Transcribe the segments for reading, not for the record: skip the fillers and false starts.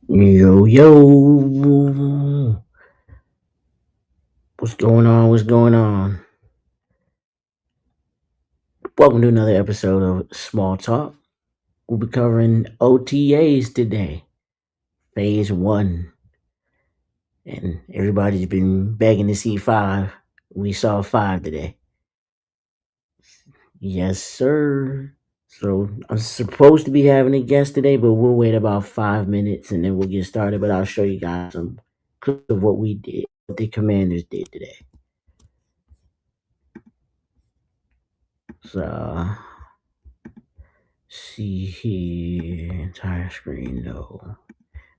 Yo, yo. What's going on? What's going on? Welcome to another episode of Small Talk. We'll be covering OTAs today, phase one. And everybody's been begging to see five. We saw five today. Yes, sir. So I'm supposed to be having a guest today, but we'll wait about 5 minutes and then we'll get started. But I'll show you guys some clips of what we did, what the Commanders did today. So see here, entire screen, no.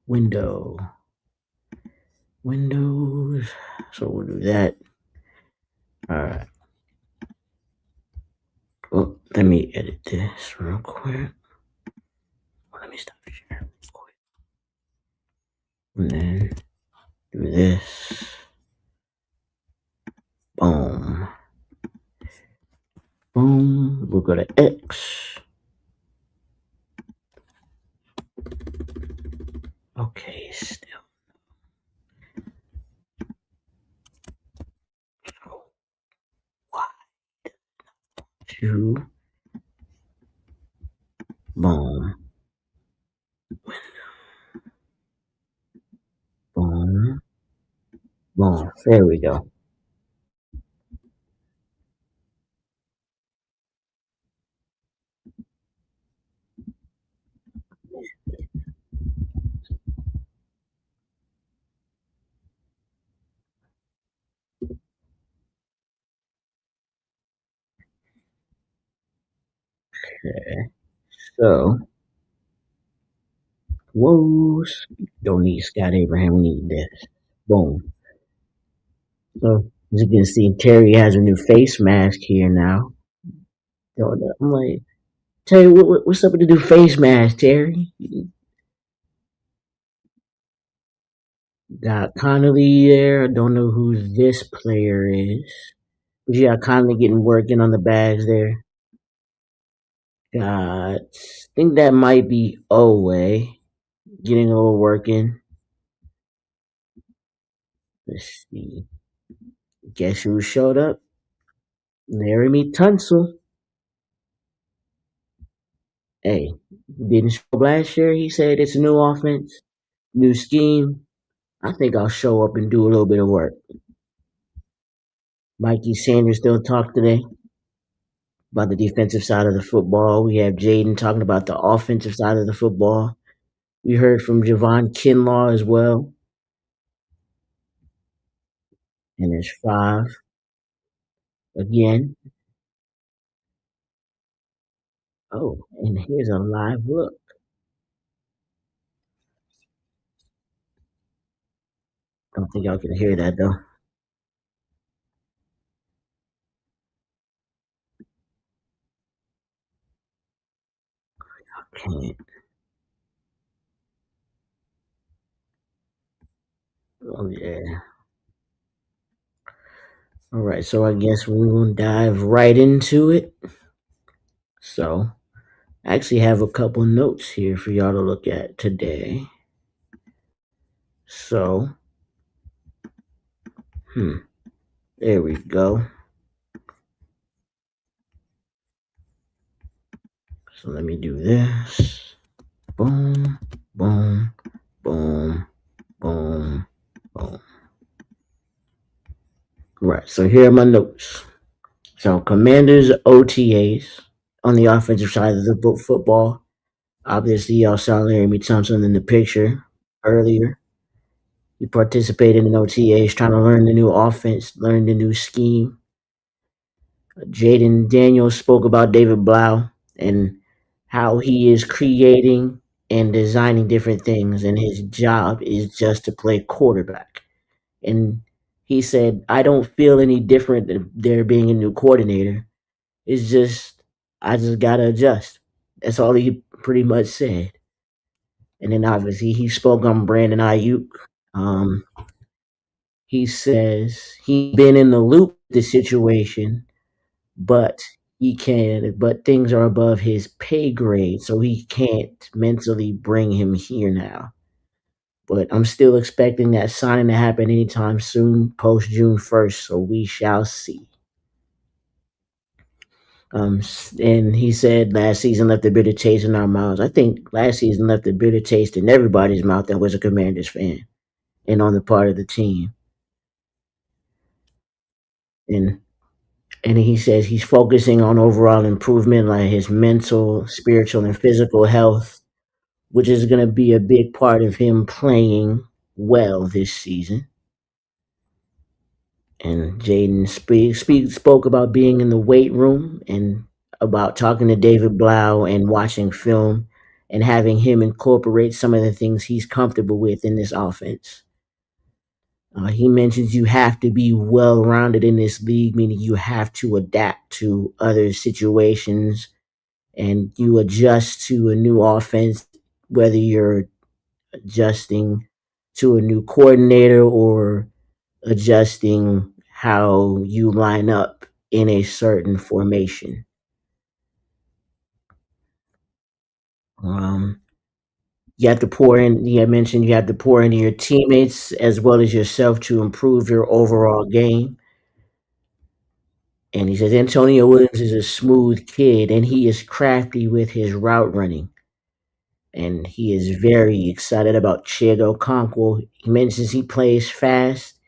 Windows. So we'll do that. All right. Well, let me edit this real quick. Let me stop sharing real quick. And then do this. Boom. Boom. We'll go to X. Okay, still. So, why? Two. Boom. Boom. Boom. There we go. Okay. So, whoa. Don't need Scott Abraham. We need this. Boom. So, as you can see, Terry has a new face mask here now. I'm like, Terry, what's up with the new face mask, Terry? Got Connolly there. I don't know who this player is. But you got Connolly getting working on the bags there. Got, I think that might be Owe getting a little working. Let's see. Guess who showed up? Laramie Tunsil. Hey, didn't show up last year. He said it's a new offense, new scheme. I think I'll show up and do a little bit of work. Mikey Sanders still talked today about the defensive side of the football. We have Jayden talking about the offensive side of the football. We heard from Javon Kinlaw as well. And there's five again. Oh, and here's a live look. Don't think y'all can hear that though. Can't. Oh yeah. All right, so I guess we will dive right into it. So I actually have a couple notes here for y'all to look at today. So, there we go. So let me do this. Boom, boom, boom, boom, boom. Right, so here are my notes. So Commanders OTAs on the offensive side of the football. Obviously, y'all saw Laramie Thompson in the picture earlier. He participated in OTAs, trying to learn the new offense, learn the new scheme. Jayden Daniels spoke about David Blau and how he is creating and designing different things, and his job is just to play quarterback. And he said, I don't feel any different than there being a new coordinator. It's just, I just got to adjust. That's all he pretty much said. And then obviously he spoke on Brandon Ayuk. Um, he says he's been in the loop of the situation, but but things are above his pay grade, so he can't mentally bring him here now. but I'm still expecting that signing to happen anytime soon, post June 1st. So we shall see. And he said last season left a bitter taste in our mouths. I think last season left a bitter taste in everybody's mouth that was a Commanders fan and on the part of the team. And and he says he's focusing on overall improvement, like his mental, spiritual, and physical health, which is going to be a big part of him playing well this season. And Jayden spoke about being in the weight room and about talking to David Blau and watching film and having him incorporate some of the things he's comfortable with in this offense. He mentions you have to be well rounded in this league, meaning you have to adapt to other situations and you adjust to a new offense, whether you're adjusting to a new coordinator or adjusting how you line up in a certain formation. Um, you have to pour in. You had mentioned you have to pour into your teammates as well as yourself to improve your overall game. And he says Antonio Williams is a smooth kid and he is crafty with his route running. And he is very excited about Chigo Conquo. He mentions he plays fast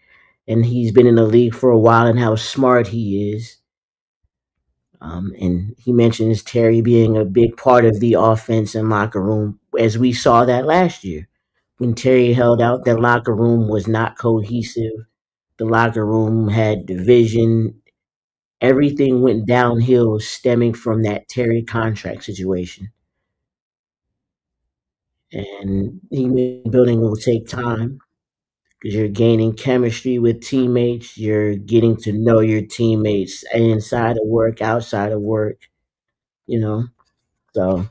and he's been in the league for a while and how smart he is. And he mentions Terry being a big part of the offense and locker room, as we saw that last year. When Terry held out, the locker room was not cohesive. The locker room had division. Everything went downhill stemming from that Terry contract situation. And building will take time because you're gaining chemistry with teammates. You're getting to know your teammates inside of work, outside of work, you know. So,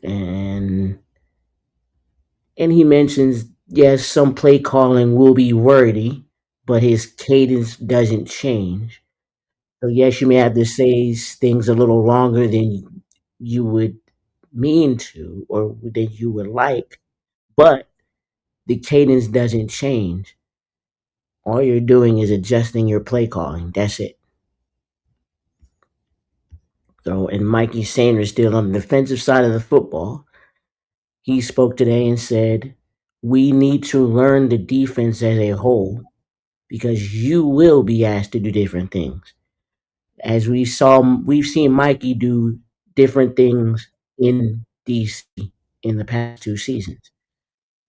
and he mentions yes, some play calling will be wordy, but his cadence doesn't change. So yes, you may have to say things a little longer than you would mean to or that you would like, but the cadence doesn't change. All you're doing is adjusting your play calling. That's it. So, and Mikey Sanders, still on the defensive side of the football, he spoke today and said, we need to learn the defense as a whole because you will be asked to do different things. As we've seen Mikey do different things in DC in the past 2 seasons.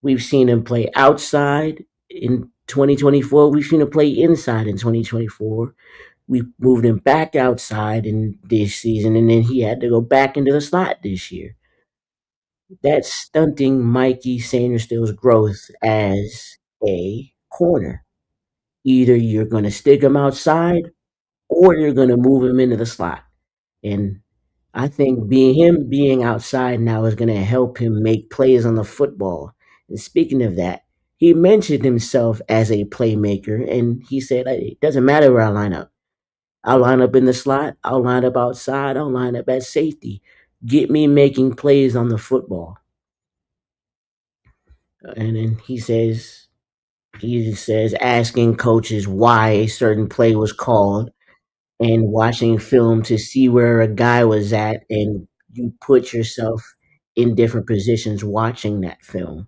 We've seen him play outside in 2024. We've seen him play inside in 2024. We moved him back outside in this season, and then he had to go back into the slot this year. That's stunting Mikey Sanderstill's growth as a corner. Either you're going to stick him outside or you're going to move him into the slot. And I think being outside now is going to help him make plays on the football. And speaking of that, he mentioned himself as a playmaker, and he said it doesn't matter where I line up. I'll line up in the slot. I'll line up outside. I'll line up at safety. Get me making plays on the football. And then he says asking coaches why a certain play was called and watching film to see where a guy was at, and you put yourself in different positions watching that film.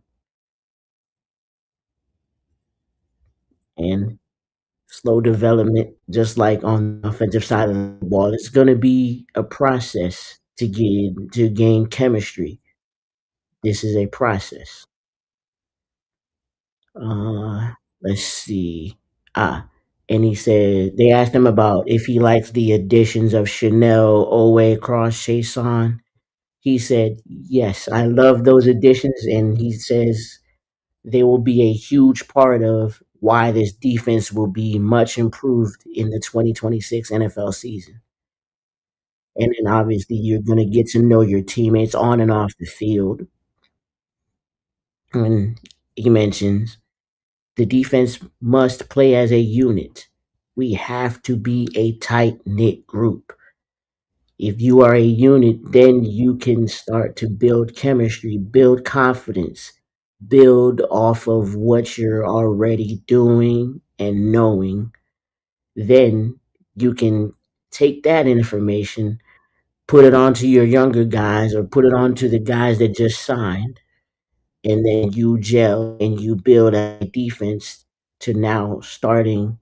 And slow development, just like on the offensive side of the ball, it's going to be a process to gain chemistry. This is a process. Uh, let's see. Ah, and he said they asked him about if he likes the additions of Chanel, Owe, Cross, Chason. He said, "Yes, I love those additions," and he says they will be a huge part of why this defense will be much improved in the 2026 NFL season. And then obviously you're going to get to know your teammates on and off the field. And he mentions the defense must play as a unit. We have to be a tight knit group. If you are a unit, then you can start to build chemistry, build confidence, build off of what you're already doing and knowing. Then you can take that information, put it onto your younger guys or put it onto the guys that just signed, and then you gel and you build a defense to now starting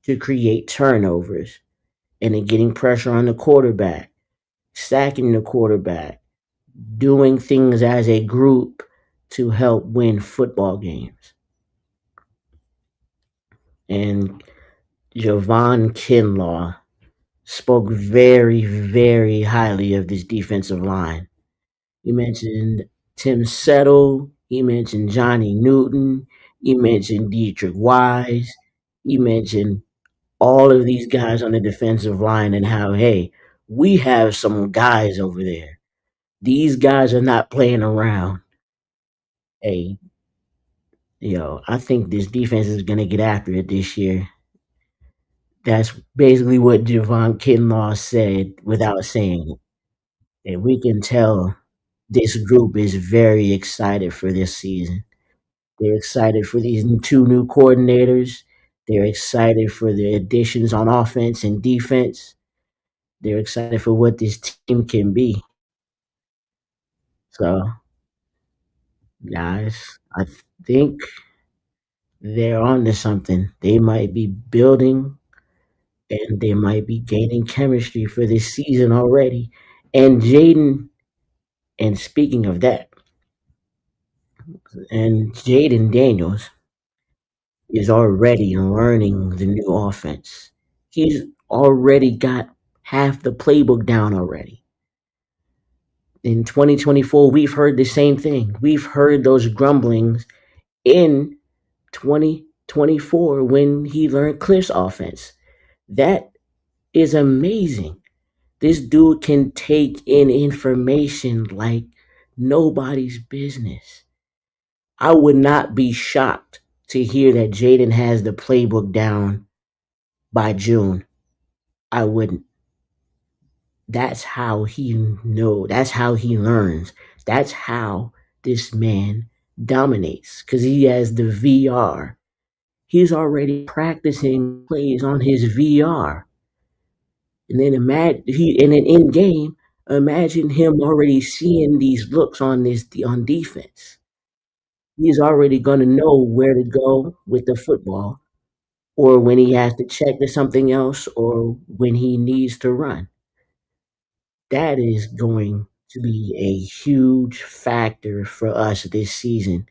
to create turnovers and then getting pressure on the quarterback, sacking the quarterback, doing things as a group to help win football games. And Javon Kinlaw spoke very, very highly of this defensive line. He mentioned Tim Settle. He mentioned Johnny Newton. He mentioned Dietrich Wise. He mentioned all of these guys on the defensive line and how, hey, we have some guys over there. These guys are not playing around. Hey, I think this defense is going to get after it this year. That's basically what Javon Kinlaw said without saying it. And we can tell this group is very excited for this season. They're excited for these two new coordinators. They're excited for the additions on offense and defense. They're excited for what this team can be. So, guys, I think they're on to something. They might be building and they might be gaining chemistry for this season already. And Jayden, and speaking of that, and Jayden Daniels is already learning the new offense. He's already got half the playbook down already. In 2024, we've heard the same thing. We've heard those grumblings in 2024 when he learned Cliff's offense. That is amazing. This dude can take in information like nobody's business. I would not be shocked to hear that Jayden has the playbook down by June. I wouldn't. That's how he know. That's how he learns. That's how this man dominates because he has the VR. He's already practicing plays on his VR. And then imagine he and then in game, imagine him already seeing these looks on defense. He's already gonna know where to go with the football, or when he has to check to something else, or when he needs to run. That is going to be a huge factor for us this season.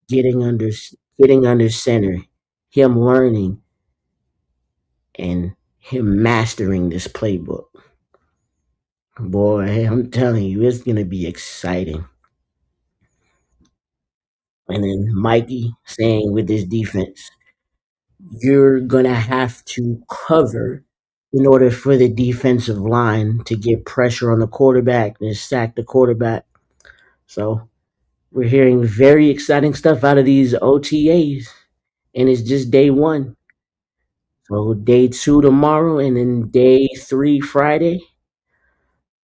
Getting under getting under center, him learning and him mastering this playbook. Boy, I'm telling you, it's gonna be exciting. And then Mikey saying with this defense, you're gonna have to cover in order for the defensive line to get pressure on the quarterback and sack the quarterback. So we're hearing very exciting stuff out of these OTAs, and it's just day one. So day two tomorrow, and then day three Friday.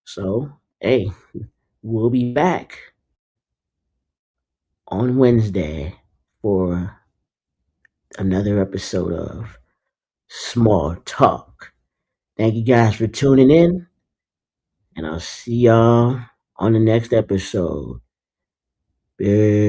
So hey, we'll be back on Wednesday for another episode of Small Talk. Thank you guys for tuning in, and I'll see y'all on the next episode. Peace.